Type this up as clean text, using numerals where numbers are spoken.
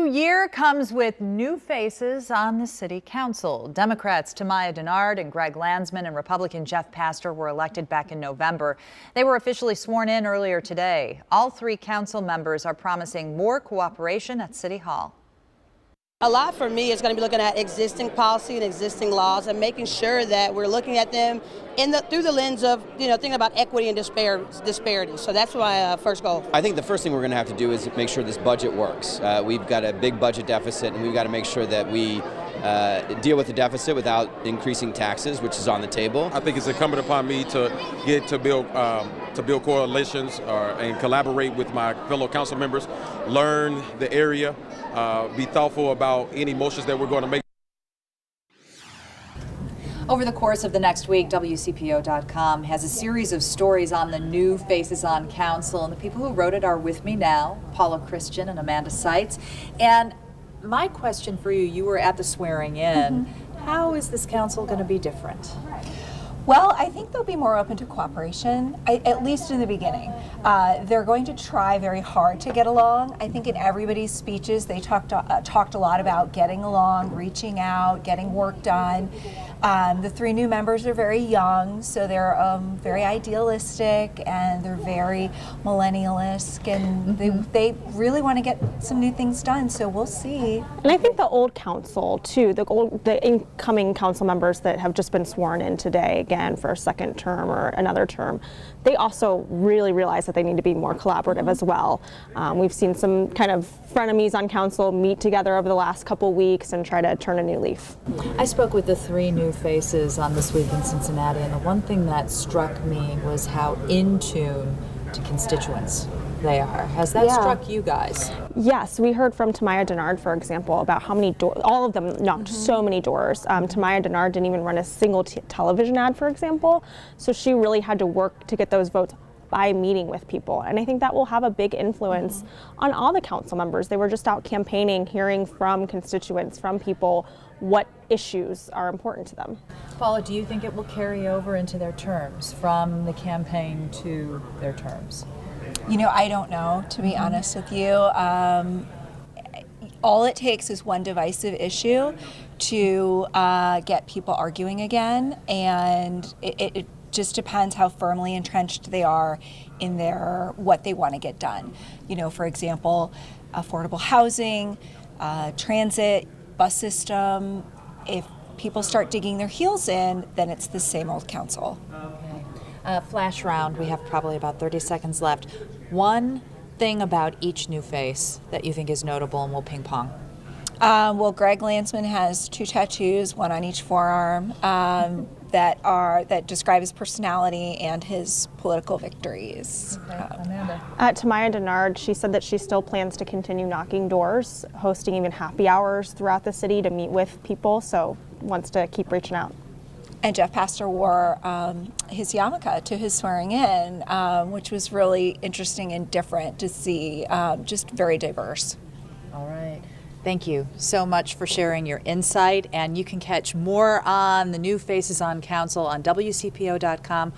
year comes with new faces on the City Council. Democrats Tamaya Denard and Greg Landsman and Republican Jeff Pastor were elected back in November. They were officially sworn in earlier today. All three council members are promising more cooperation at City Hall. A lot for me is going to be looking at existing policy and existing laws and making sure that we're looking at them through the lens of, thinking about equity and disparity. So that's my first goal. I think the first thing we're going to have to do is make sure this budget works. We've got a big budget deficit, and we've got to make sure that we deal with the deficit without increasing taxes, which is on the table. I think it's incumbent upon me to get to build coalitions and collaborate with my fellow council members, learn the area, be thoughtful about any motions that we're going to make. Over the course of the next week, WCPO.com has a series of stories on the new faces on council, and the people who wrote it are with me now, Paula Christian and Amanda Seitz. And my question for you, you were at the swearing in. How is this council going to be different? Well, I think they'll be more open to cooperation, at least in the beginning. They're going to try very hard to get along. I think in everybody's speeches, they talked a lot about getting along, reaching out, getting work done. The three new members are very young, so they're very idealistic and they're very millennial-esque, and they really want to get some new things done, so we'll see. And I think the old council, too, the incoming council members that have just been sworn in today, again, for a second term or another term, they also really realize that they need to be more collaborative as well. We've seen some kind of frenemies on council meet together over the last couple weeks and try to turn a new leaf. I spoke with the three new faces on This Week in Cincinnati, and the one thing that struck me was how in tune to constituents they are. Has that struck you guys? Yes, we heard from Tamaya Denard, for example, about how many doors, all of them knocked so many doors. Tamaya Denard didn't even run a single television ad, for example, so she really had to work to get those votes by meeting with people, and I think that will have a big influence on all the council members. They were just out campaigning, hearing from constituents, from people, what issues are important to them. Paula, do you think it will carry over into their terms, from the campaign to their terms? I don't know, to be honest with you. All it takes is one divisive issue to get people arguing again, and it just depends how firmly entrenched they are in what they want to get done. For example, affordable housing, transit, bus system. If people start digging their heels in, then it's the same old council. Okay. Flash round, we have probably about 30 seconds left. One thing about each new face that you think is notable, and we'll ping pong. Well, Greg Landsman has 2 tattoos, one on each forearm, that describe his personality and his political victories. Amanda. Tamaya Denard, she said that she still plans to continue knocking doors, hosting even happy hours throughout the city to meet with people, so wants to keep reaching out. And Jeff Pastor wore his yarmulke to his swearing in, which was really interesting and different to see, just very diverse. All right. Thank you so much for sharing your insight, and you can catch more on the new faces on council on WCPO.com